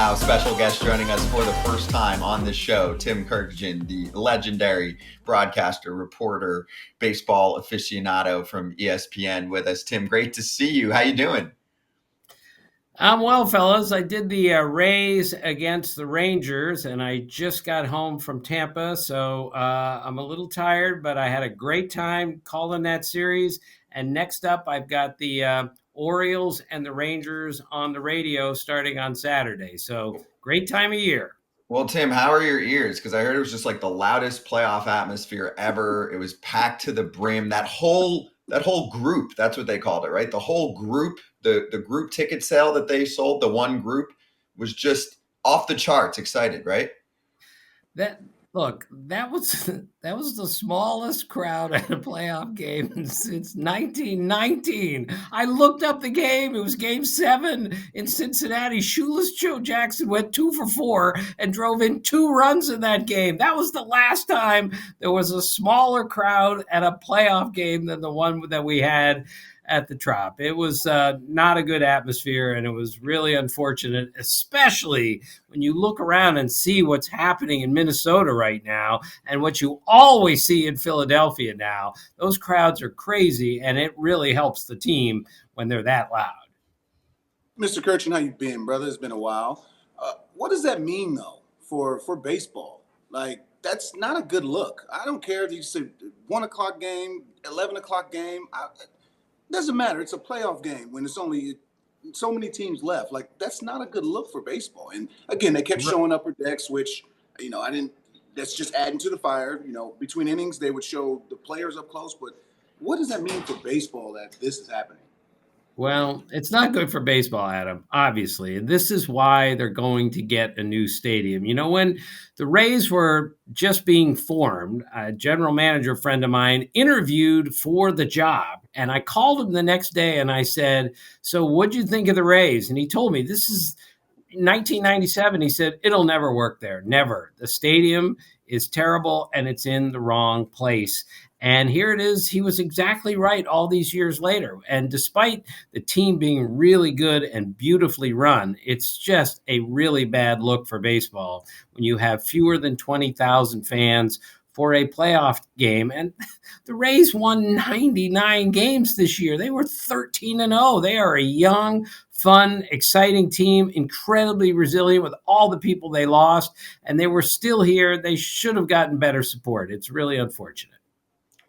now special guest joining us for the first time on this show, Tim Kurkjian, the legendary broadcaster, reporter, baseball aficionado from ESPN with us. Tim, great to see you. How you doing? I'm well, fellas. I did the Rays against the Rangers, and I just got home from Tampa, so I'm a little tired, but I had a great time calling that series. And next up, I've got the Orioles and the Rangers on the radio starting on Saturday. So great time of year. Well, Tim, how are your ears? Because I heard it was just like the loudest playoff atmosphere ever. It was packed to the brim. That whole group, that's what they called it, right? The whole group, the group ticket sale that they sold, the one group was just off the charts excited, right? That look, that was the smallest crowd at a playoff game since 1919. I looked up the game. It was game 7 in Cincinnati. Shoeless Joe Jackson went 2 for 4 and drove in 2 runs in that game. That was the last time there was a smaller crowd at a playoff game than the one that we had at the Trop. It was not a good atmosphere, and it was really unfortunate, especially when you look around and see what's happening in Minnesota right now and what you always see in Philadelphia now. Those crowds are crazy, and it really helps the team when they're that loud. Mr. Kurkjian, how you been, brother? It's been a while. What does that mean, though, for baseball? Like, that's not a good look. I don't care if you say 1 o'clock game, 11 o'clock game. Doesn't matter. It's a playoff game when it's only so many teams left. Like, that's not a good look for baseball. And again, they kept showing upper decks, which, I didn't. That's just adding to the fire. Between innings, they would show the players up close. But what does that mean for baseball that this is happening? Well, it's not good for baseball, Adam, obviously. And this is why they're going to get a new stadium. When the Rays were just being formed, a general manager friend of mine interviewed for the job. And I called him the next day and I said, "So what'd you think of the Rays?" And he told me, this is 1997. He said, "It'll never work there. Never. The stadium is terrible and it's in the wrong place." And here it is. He was exactly right all these years later. And despite the team being really good and beautifully run, it's just a really bad look for baseball when you have fewer than 20,000 fans for a playoff game. And the Rays won 99 games this year. They were 13-0. They are a young, fun, exciting team, incredibly resilient with all the people they lost. And they were still here. They should have gotten better support. It's really unfortunate.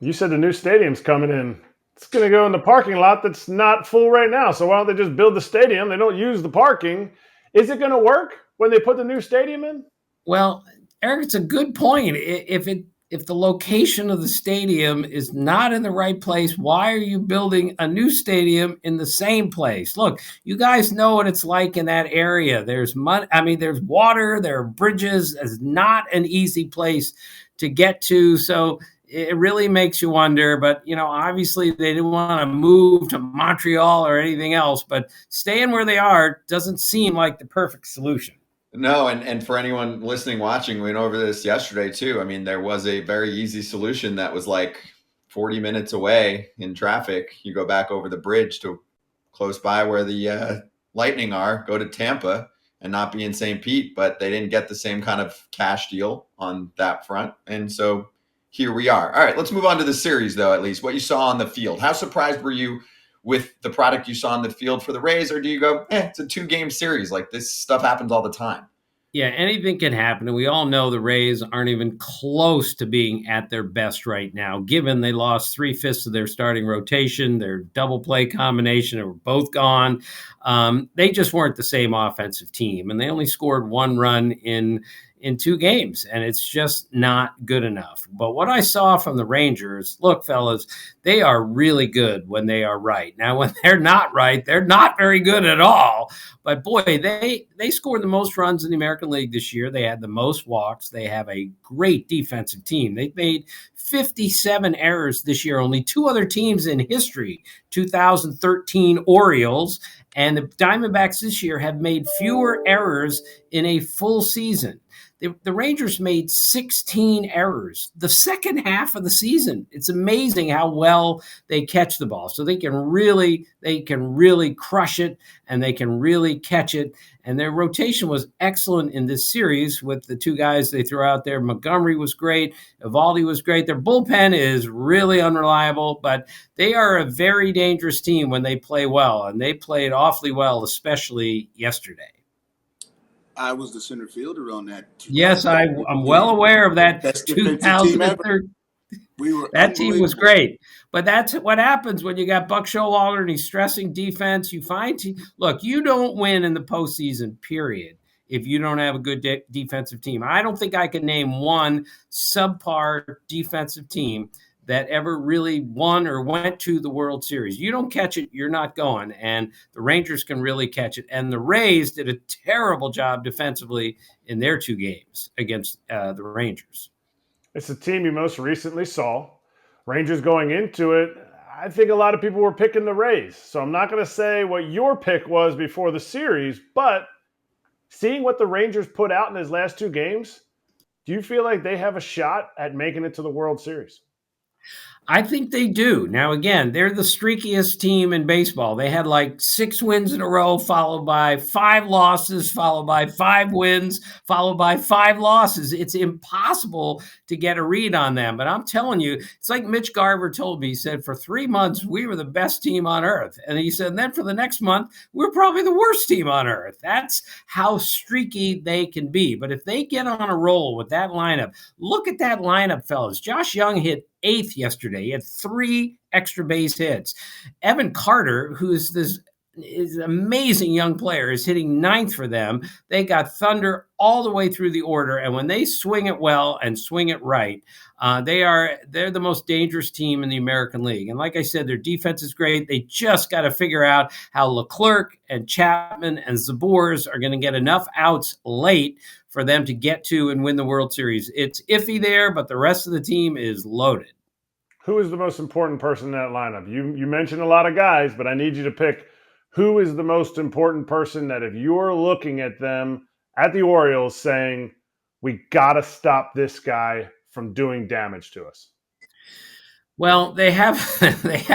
You said the new stadium's coming in. It's going to go in the parking lot that's not full right now. So why don't they just build the stadium? They don't use the parking. Is it going to work when they put the new stadium in? Well, Eric, it's a good point. If the location of the stadium is not in the right place, why are you building a new stadium in the same place? Look, you guys know what it's like in that area. There's money. There's water. There are bridges. It's not an easy place to get to. So it really makes you wonder, but obviously they didn't want to move to Montreal or anything else, but staying where they are doesn't seem like the perfect solution. No, and for anyone listening, watching, we went over this yesterday too. There was a very easy solution that was like 40 minutes away in traffic. You go back over the bridge to close by where the Lightning are, go to Tampa and not be in St. Pete, but they didn't get the same kind of cash deal on that front. And so here we are. All right, let's move on to the series, though, at least. What you saw on the field. How surprised were you with the product you saw on the field for the Rays? Or do you go, it's a 2-game series. Like, this stuff happens all the time? Yeah, anything can happen. And we all know the Rays aren't even close to being at their best right now, given they lost 3/5 of their starting rotation, their double play combination, they were both gone. They just weren't the same offensive team. And they only scored 1 run in 2 games, and it's just not good enough. But what I saw from the Rangers, look, fellas, they are really good when they are right. Now, when they're not right, they're not very good at all. But boy, they scored the most runs in the American League this year. They had the most walks. They have a great defensive team. They've made 57 errors this year. Only 2 other teams in history, 2013 Orioles and the Diamondbacks this year, have made fewer errors in a full season. The Rangers made 16 errors the second half of the season. It's amazing how well they catch the ball. So they can really crush it, and they can really catch it. And their rotation was excellent in this series with the two guys they threw out there. Montgomery was great. Evaldi was great. Their bullpen is really unreliable, but they are a very dangerous team when they play well, and they played awfully well, especially yesterday. I was the center fielder on that. Yes, I'm well aware of that. Best defensive team ever. That team was great. But that's what happens when you got Buck Showalter and he's stressing defense. You find look, you don't win in the postseason, period, if you don't have a good defensive team. I don't think I can name one subpar defensive team that ever really won or went to the World Series. You don't catch it, you're not going. And the Rangers can really catch it. And the Rays did a terrible job defensively in their two games against the Rangers. It's the team you most recently saw. Rangers going into it, I think a lot of people were picking the Rays. So I'm not going to say what your pick was before the series, but seeing what the Rangers put out in his last two games, do you feel like they have a shot at making it to the World Series? I think they do. Now, again, they're the streakiest team in baseball. They had like 6 wins in a row, followed by 5 losses, followed by 5 wins, followed by 5 losses. It's impossible to get a read on them. But I'm telling you, it's like Mitch Garver told me. He said, for 3 months, we were the best team on earth. And he said, and then for the next month, we're probably the worst team on earth. That's how streaky they can be. But if they get on a roll with that lineup, look at that lineup, fellas. Josh Young hit 8th yesterday. He had 3 extra base hits. Evan Carter, who is an amazing young player, is hitting 9th for them. They got thunder all the way through the order, and when they swing it well and swing it right, they're the most dangerous team in the American League. And like I said, their defense is great. They just got to figure out how Leclerc and Chapman and Zabours are going to get enough outs late for them to get to and win the World Series. It's iffy there, but the rest of the team is loaded. Who is the most important person in that lineup? You mentioned a lot of guys, but I need you to pick who is the most important person that if you're looking at them at the Orioles saying, we got to stop this guy from doing damage to us. Well, they have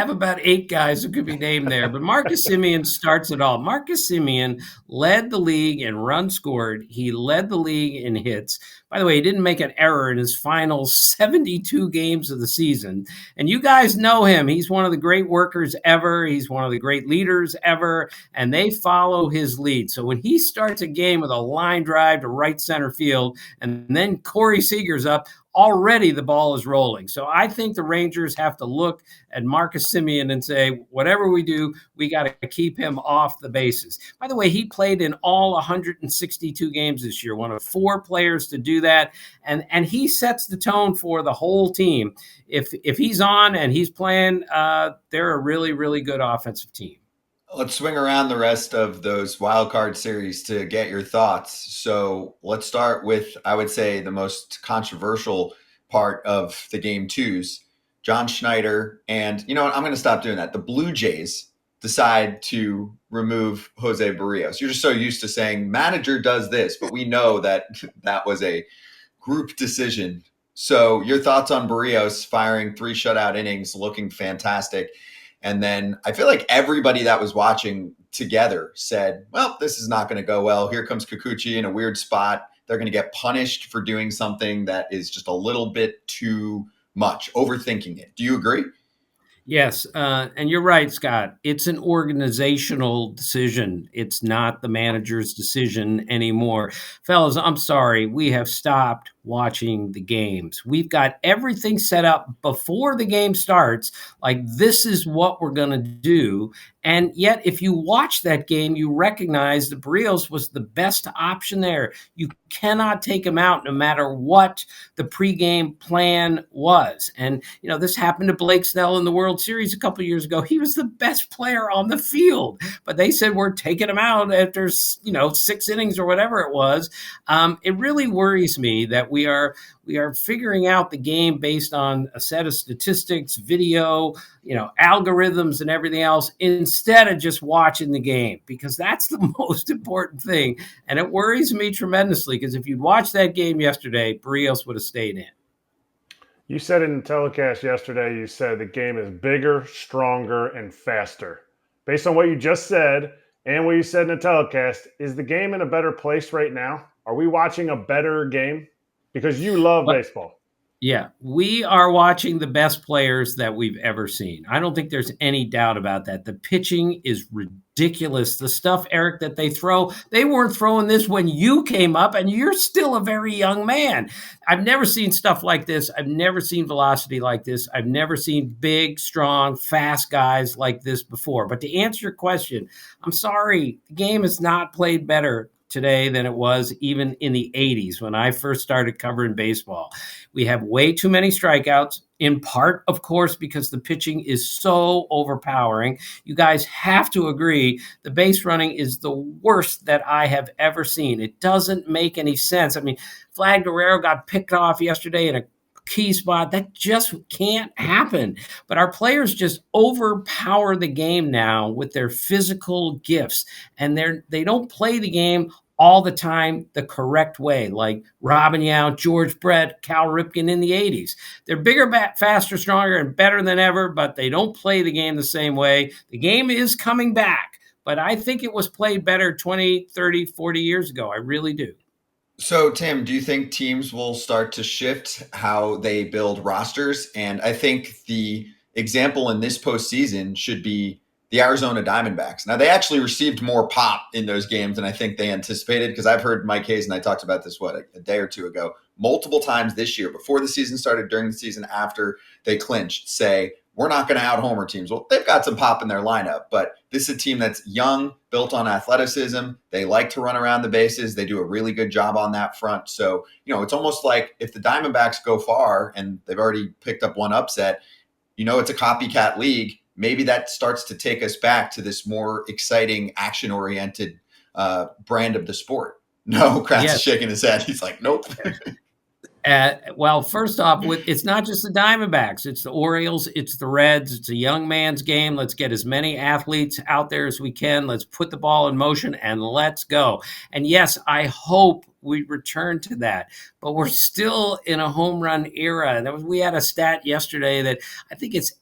about 8 guys who could be named there, but Marcus Semien starts it all. Marcus Semien led the league in runs scored. He led the league in hits. By the way, he didn't make an error in his final 72 games of the season. And you guys know him. He's one of the great workers ever. He's one of the great leaders ever, and they follow his lead. So when he starts a game with a line drive to right center field, and then Corey Seager's up, already the ball is rolling. So I think the Rangers have to look at Marcus Semien and say, whatever we do, we got to keep him off the bases. By the way, he played in all 162 games this year, one of 4 players to do that. And he sets the tone for the whole team. If he's on and he's playing, they're a really, really good offensive team. Let's swing around the rest of those wild card series to get your thoughts. So let's start with, I would say, the most controversial part of the game 2s. John Schneider and, you know what, I'm going to stop doing that. The Blue Jays decide to remove Jose Barrios. You're just so used to saying manager does this, but we know that that was a group decision. So your thoughts on Barrios firing 3 shutout innings, looking fantastic. And then I feel like everybody that was watching together said, well, this is not going to go well. Here comes Kikuchi in a weird spot. They're going to get punished for doing something that is just a little bit too much, overthinking it. Do you agree? Yes, and you're right, Scott. It's an organizational decision. It's not the manager's decision anymore. Fellas, I'm sorry. We have stopped watching the games. We've got everything set up before the game starts, like this is what we're going to do. And yet, if you watch that game, you recognize that Barrios was the best option there. You cannot take him out no matter what the pregame plan was. And, you know, this happened to Blake Snell in the World Series a couple of years ago. He was the best player on the field, but they said, we're taking him out after, 6 innings or whatever it was. It really worries me that we we are figuring out the game based on a set of statistics, video, algorithms and everything else, instead of just watching the game, because that's the most important thing. And it worries me tremendously, because if you'd watched that game yesterday, Barrios would have stayed in. You said in the telecast yesterday, you said the game is bigger, stronger, and faster. Based on what you just said and what you said in the telecast, is the game in a better place right now? Are we watching a better game? Because you love baseball. Yeah, we are watching the best players that we've ever seen. I don't think there's any doubt about that. The pitching is ridiculous. The stuff, Eric, that they throw, they weren't throwing this when you came up, and you're still a very young man. I've never seen stuff like this. I've never seen velocity like this. I've never seen big, strong, fast guys like this before. But to answer your question, I'm sorry, the game is not played better today than it was even in the 80s when I first started covering baseball. We have way too many strikeouts, in part, of course, because the pitching is so overpowering. You guys have to agree the base running is the worst that I have ever seen. It doesn't make any sense. I mean, Vlad Guerrero got picked off yesterday in a key spot. That just can't happen. But our players just overpower the game now with their physical gifts, and they don't play the game all the time the correct way, like Robin Yount, George Brett, Cal Ripken in the 80s. They're bigger, faster, stronger, and better than ever, but they don't play the game the same way. The game is coming back, but I think it was played better 20, 30, 40 years ago. I really do. So, Tim, do you think teams will start to shift how they build rosters? And I think the example in this postseason should be the Arizona Diamondbacks. Now, they actually received more pop in those games than I think they anticipated, because I've heard Mike Hayes, and I talked about this, a day or two ago, multiple times this year, before the season started, during the season, after they clinched, say, we're not going to out-homer teams. Well, they've got some pop in their lineup, but this is a team that's young, built on athleticism. They like to run around the bases. They do a really good job on that front. So, it's almost like if the Diamondbacks go far, and they've already picked up one upset, it's a copycat league. Maybe that starts to take us back to this more exciting, action-oriented brand of the sport. No, Kratz is shaking his head. He's like, nope. Well, first off, it's not just the Diamondbacks. It's the Orioles. It's the Reds. It's a young man's game. Let's get as many athletes out there as we can. Let's put the ball in motion and let's go. And yes, I hope we return to that, but we're still in a home run era. We had a stat yesterday that I think it's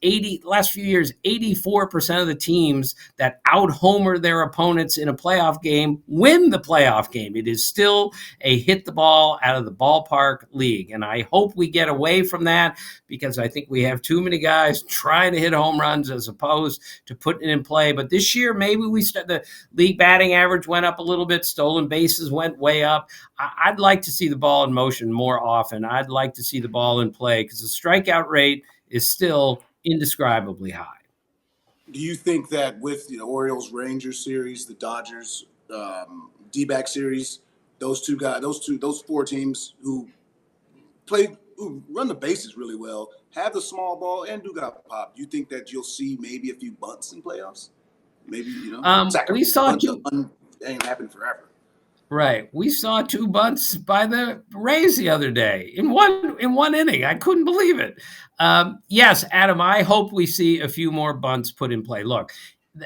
last few years, 84% of the teams that out-homer their opponents in a playoff game win the playoff game. It is still a hit the ball out of the ballpark league. And I hope we get away from that, because I think we have too many guys trying to hit home runs as opposed to putting it in play. But this year, maybe the league batting average went up a little bit. Stolen bases went way up. I'd like to see the ball in motion more often. I'd like to see the ball in play, because the strikeout rate is still indescribably high. Do you think that with the Orioles Rangers series, the Dodgers D-back series, those four teams who run the bases really well, have the small ball and do got pop, do you think that you'll see maybe a few bunts in playoffs? Maybe we saw ain't happened forever. Right. We saw 2 bunts by the Rays the other day in one inning. I couldn't believe it. Yes, Adam, I hope we see a few more bunts put in play. Look,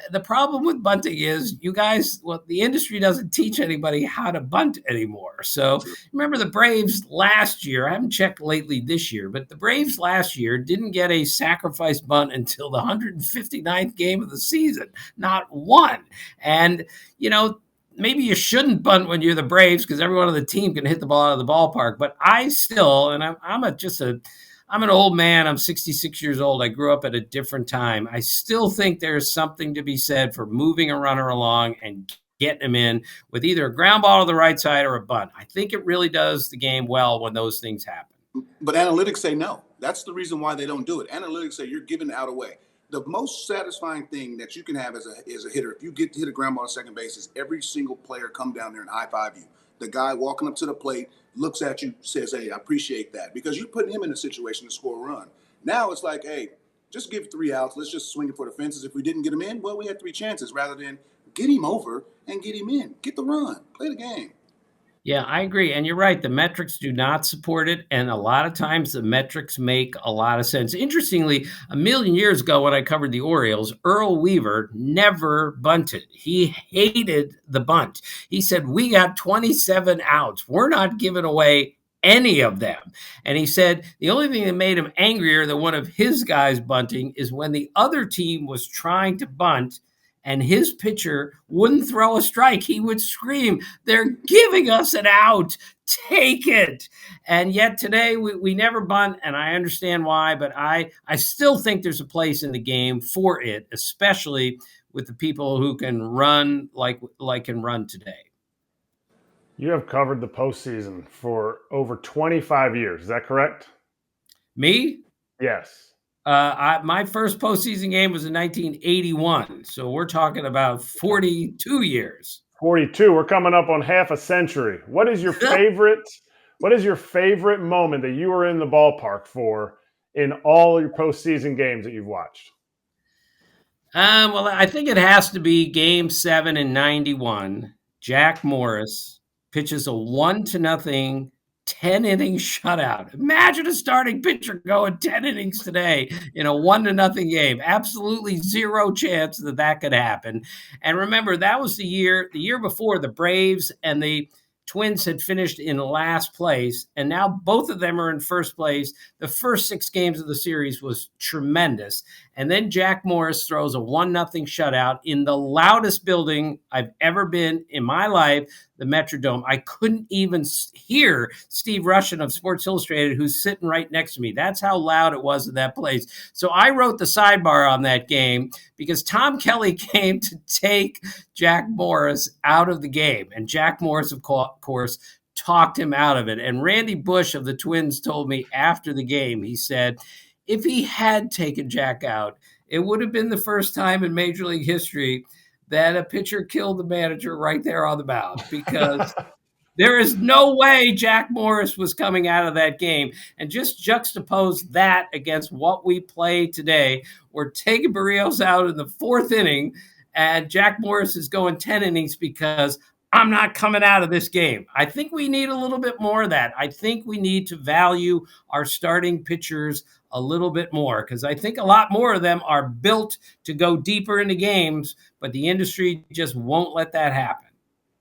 the problem with bunting is the industry doesn't teach anybody how to bunt anymore. So remember the Braves last year, I haven't checked lately this year, but the Braves last year didn't get a sacrifice bunt until the 159th game of the season. Not one. And, maybe you shouldn't bunt when you're the Braves, because everyone on the team can hit the ball out of the ballpark. But I still, and I'm an old man. I'm 66 years old. I grew up at a different time. I still think there's something to be said for moving a runner along and getting him in with either a ground ball to the right side or a bunt. I think it really does the game well when those things happen. But analytics say no. That's the reason why they don't do it. Analytics say you're giving it out away. The most satisfying thing that you can have as a hitter, if you get to hit a ground ball on second base, is every single player come down there and high-five you. The guy walking up to the plate looks at you, says, hey, I appreciate that, because you're putting him in a situation to score a run. Now it's like, hey, just give 3 outs. Let's just swing it for the fences. If we didn't get him in, well, we had 3 chances, rather than get him over and get him in. Get the run. Play the game. Yeah, I agree. And you're right. The metrics do not support it. And a lot of times the metrics make a lot of sense. Interestingly, a million years ago when I covered the Orioles, Earl Weaver never bunted. He hated the bunt. He said, "We got 27 outs. We're not giving away any of them." And he said the only thing that made him angrier than one of his guys bunting is when the other team was trying to bunt and his pitcher wouldn't throw a strike. He would scream, "They're giving us an out. Take it." And yet today we never bunt, and I understand why, but I still think there's a place in the game for it, especially with the people who can run like can run today. You have covered the postseason for over 25 years. Is that correct? Me? Yes. My first postseason game was in 1981, so we're talking about 42 years. 42. We're coming up on half a century. What is your favorite? What is your favorite moment that you were in the ballpark for in all your postseason games that you've watched? Well, I think it has to be Game 7 in '91. Jack Morris pitches a 1-0 10-inning shutout. Imagine a starting pitcher going 10 innings today in a 1-0 game. Absolutely zero chance that that could happen. And remember, that was the year before the Braves and the Twins had finished in last place, and now both of them are in first place. The first 6 games of the series was tremendous. And then Jack Morris throws a 1-0 shutout in the loudest building I've ever been in my life, the Metrodome. I couldn't even hear Steve Rushin of Sports Illustrated, who's sitting right next to me. That's how loud it was in that place. So I wrote the sidebar on that game because Tom Kelly came to take Jack Morris out of the game. And Jack Morris, of course, talked him out of it. And Randy Bush of the Twins told me after the game, he said, if he had taken Jack out, it would have been the first time in Major League history that a pitcher killed the manager right there on the mound, because there is no way Jack Morris was coming out of that game. And just juxtapose that against what we play today. We're taking Barrios out in the 4th inning, and Jack Morris is going 10 innings because I'm not coming out of this game. I think we need a little bit more of that. I think we need to value our starting pitchers a little bit more, because I think a lot more of them are built to go deeper into games, but the industry just won't let that happen.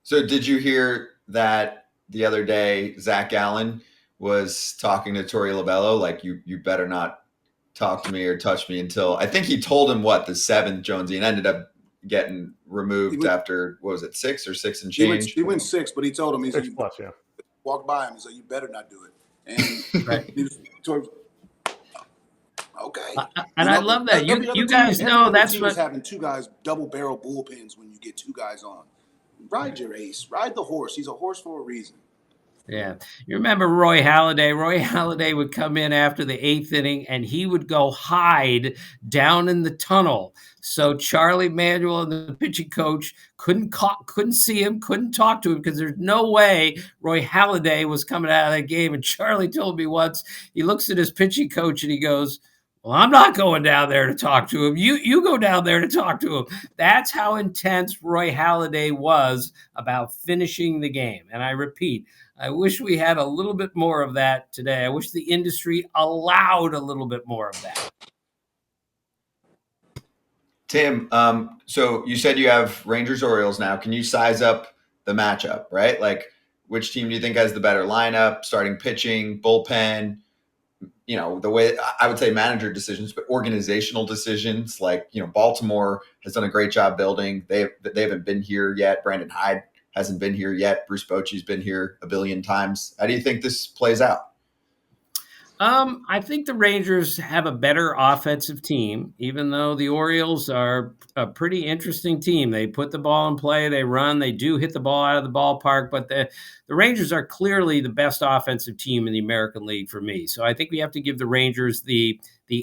So did you hear that the other day Zach Gallen was talking to Torey Lovullo, like, you better not talk to me or touch me until, I think he told him the 7th, Jonesy, and ended up getting removed after, what was it, 6 or 6 and change? He went 6, but he told him, he said, 6 plus, yeah. Walk by him, he said, you better not do it. And right. He was, okay. And I love that. You guys know that's what having 2 guys double barrel bullpens when you get 2 guys on. Ride your ace. Ride the horse. He's a horse for a reason. Yeah. You remember Roy Halladay? Roy Halladay would come in after the 8th inning and he would go hide down in the tunnel. So Charlie Manuel and the pitching coach couldn't see him, couldn't talk to him, because there's no way Roy Halladay was coming out of that game. And Charlie told me once, he looks at his pitching coach and he goes, well, I'm not going down there to talk to him. You go down there to talk to him. That's how intense Roy Halladay was about finishing the game. And I repeat, I wish we had a little bit more of that today. I wish the industry allowed a little bit more of that. Tim, so you said you have Rangers Orioles now. Can you size up the matchup, right? Like, which team do you think has the better lineup, starting pitching, bullpen? You know, the way I would say manager decisions, but organizational decisions. Like, you know, Baltimore has done a great job building. They haven't been here yet. Brandon Hyde hasn't been here yet. Bruce Bochy's been here a billion times. How do you think this plays out? I think the Rangers have a better offensive team, even though the Orioles are a pretty interesting team. They put the ball in play, they run, they do hit the ball out of the ballpark, but the Rangers are clearly the best offensive team in the American League for me. So I think we have to give the Rangers the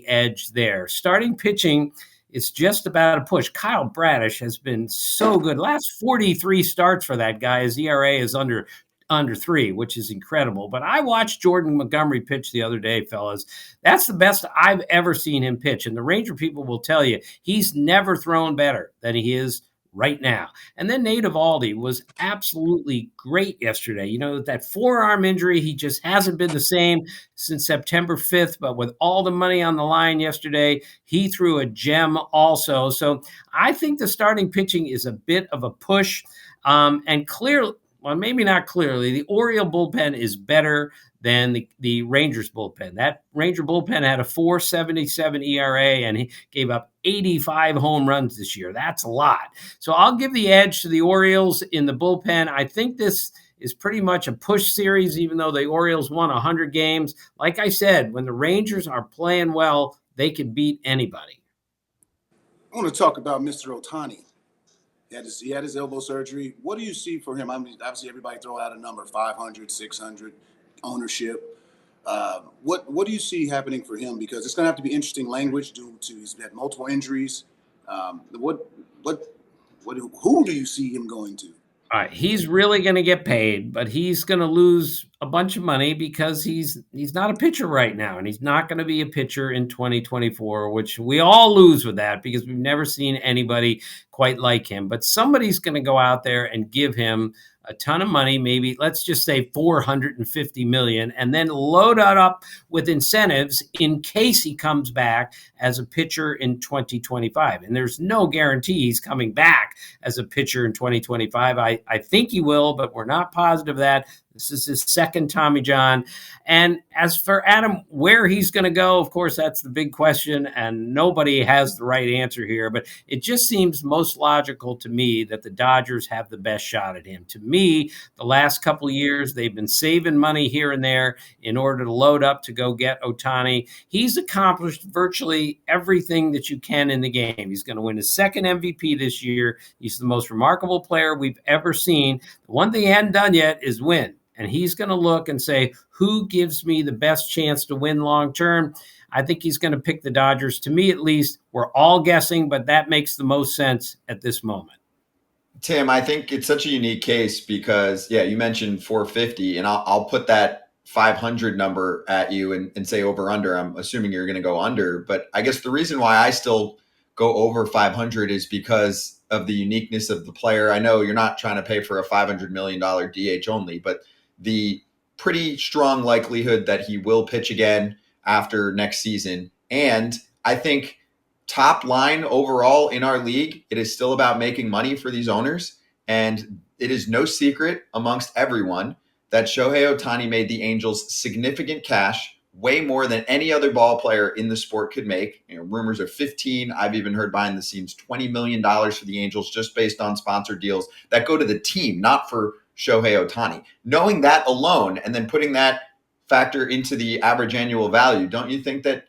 edge there. Starting pitching, it's just about a push. Kyle Bradish has been so good. Last 43 starts for that guy. His ERA is under 3, which is incredible. But I watched Jordan Montgomery pitch the other day, fellas. That's the best I've ever seen him pitch. And the Ranger people will tell you he's never thrown better than he is right now. And then Nate Eovaldi was absolutely great yesterday. You know, that forearm injury, he just hasn't been the same since September 5th, but with all the money on the line yesterday, he threw a gem also. So I think the starting pitching is a bit of a push. And clearly, well, maybe not clearly, the Oriole bullpen is better than the Rangers bullpen. That Ranger bullpen had a 4.77 ERA and he gave up 85 home runs this year. That's a lot. So I'll give the edge to the Orioles in the bullpen. I think this is pretty much a push series, even though the Orioles won 100 games. Like I said, when the Rangers are playing well, they can beat anybody. I want to talk about Mr. Ohtani. He had his elbow surgery. What do you see for him? I mean, obviously, everybody throw out a number, 500, 600, ownership. What do you see happening for him? Because it's going to have to be interesting language due to he's had multiple injuries. Who do you see him going to? All right, he's really going to get paid, but he's going to lose a bunch of money because he's not a pitcher right now, and he's not going to be a pitcher in 2024, which we all lose with that because we've never seen anybody quite like him. But somebody's going to go out there and give him a ton of money, maybe let's just say 450 million, and then load it up with incentives in case he comes back as a pitcher in 2025. And there's no guarantee he's coming back as a pitcher in 2025. I think he will, but we're not positive of that. This is his second Tommy John. And as for Adam, where he's going to go, of course, that's the big question, and nobody has the right answer here. But it just seems most logical to me that the Dodgers have the best shot at him. To me, the last couple of years, they've been saving money here and there in order to load up to go get Ohtani. He's accomplished virtually everything that you can in the game. He's going to win his second MVP this year. He's the most remarkable player we've ever seen. The one thing he hadn't done yet is win. And he's going to look and say, who gives me the best chance to win long term? I think he's going to pick the Dodgers. To me, at least, we're all guessing, but that makes the most sense at this moment. Tim, I think it's such a unique case because, yeah, you mentioned 450, and I'll put that 500 number at you and say over under. I'm assuming you're going to go under, but I guess the reason why I still go over 500 is because of the uniqueness of the player. I know you're not trying to pay for a $500 million DH only, but the pretty strong likelihood that he will pitch again after next season. And I think top line overall in our league, it is still about making money for these owners. And it is no secret amongst everyone that Shohei Ohtani made the Angels significant cash, way more than any other ball player in the sport could make. You know, rumors are 15. I've even heard behind the scenes $20 million for the Angels just based on sponsored deals that go to the team, not for Shohei Ohtani. Knowing that alone and then putting that factor into the average annual value, don't you think that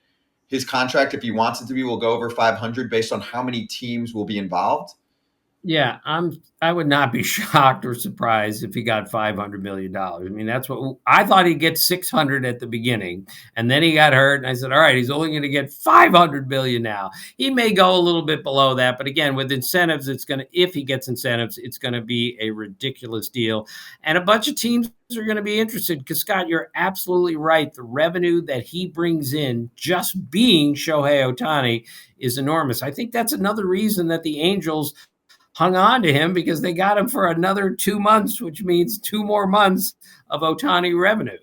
his contract, if he wants it to be, will go over 500 based on how many teams will be involved? Yeah, I would not be shocked or surprised if he got $500 million. I mean, that's what I thought he'd get 600 at the beginning, and then he got hurt. And I said, all right, he's only going to get 500 million now. He may go a little bit below that, but again, with incentives, if he gets incentives, it's going to be a ridiculous deal. And a bunch of teams are going to be interested because, Scott, you're absolutely right. The revenue that he brings in just being Shohei Ohtani is enormous. I think that's another reason that the Angels hung on to him, because they got him for another 2 months, which means 2 more months of Ohtani revenue.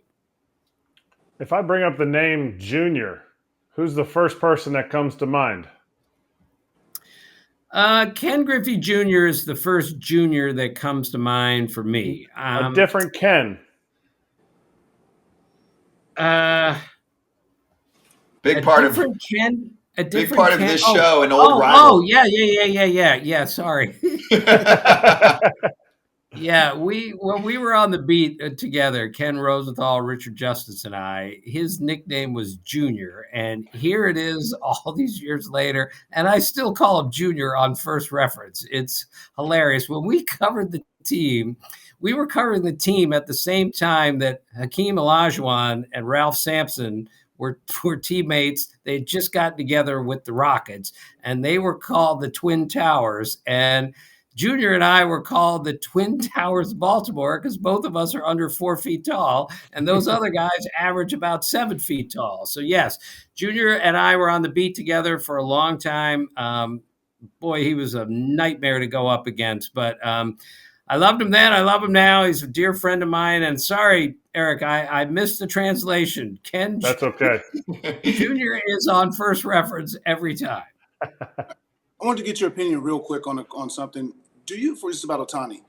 If I bring up the name Junior, who's the first person that comes to mind? Ken Griffey Jr. is the first junior that comes to mind for me. A different Ken. Big part of Ken. Big part of this show, an old rival. Oh, yeah. Sorry. Yeah, when we were on the beat together, Ken Rosenthal, Richard Justice, and I, his nickname was Junior, and here it is all these years later, and I still call him Junior on first reference. It's hilarious. When we covered the team, we were covering the team at the same time that Hakeem Olajuwon and Ralph Sampson were teammates. They had just gotten together with the Rockets, and they were called the Twin Towers. And Junior and I were called the Twin Towers of Baltimore because both of us are under 4 feet tall, and those other guys average about 7 feet tall. So yes, Junior and I were on the beat together for a long time. boy, he was a nightmare to go up against. But I loved him then. I love him now. He's a dear friend of mine. And sorry, Eric, I missed the translation. Ken That's okay. Jr. is on first reference every time. I wanted to get your opinion real quick on something. Do you, for just about Ohtani,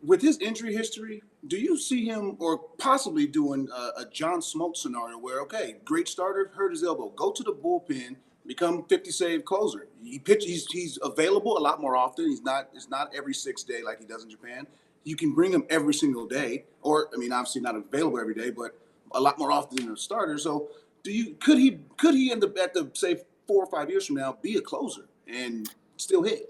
with his injury history, do you see him or possibly doing a John Smoltz scenario where, okay, great starter, hurt his elbow, go to the bullpen, become 50-save closer. He's available a lot more often. It's not every 6 day like he does in Japan. You can bring him every single day, or I mean, obviously not available every day, but a lot more often than a starter. So, could he end up at the say 4 or 5 years from now be a closer and still hit?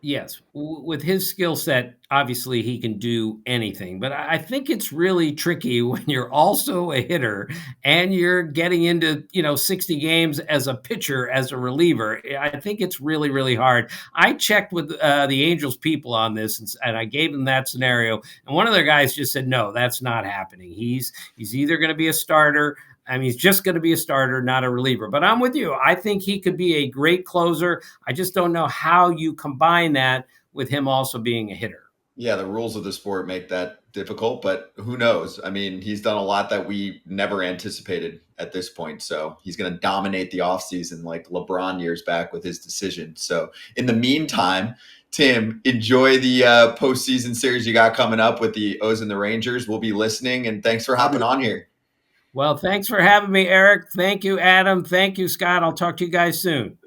Yes, with his skill set, obviously he can do anything. But I think it's really tricky when you're also a hitter and you're getting into 60 games as a pitcher, as a reliever. I think it's really, really hard. I checked with the Angels people on this, and I gave them that scenario, and one of their guys just said, "No, that's not happening. He's either going to be a starter." I mean, he's just going to be a starter, not a reliever. But I'm with you. I think he could be a great closer. I just don't know how you combine that with him also being a hitter. Yeah, the rules of the sport make that difficult, but who knows? I mean, he's done a lot that we never anticipated at this point. So he's going to dominate the offseason like LeBron years back with his decision. So in the meantime, Tim, enjoy the postseason series you got coming up with the O's and the Rangers. We'll be listening, and thanks for hopping on here. Well, thanks for having me, Eric. Thank you, Adam. Thank you, Scott. I'll talk to you guys soon.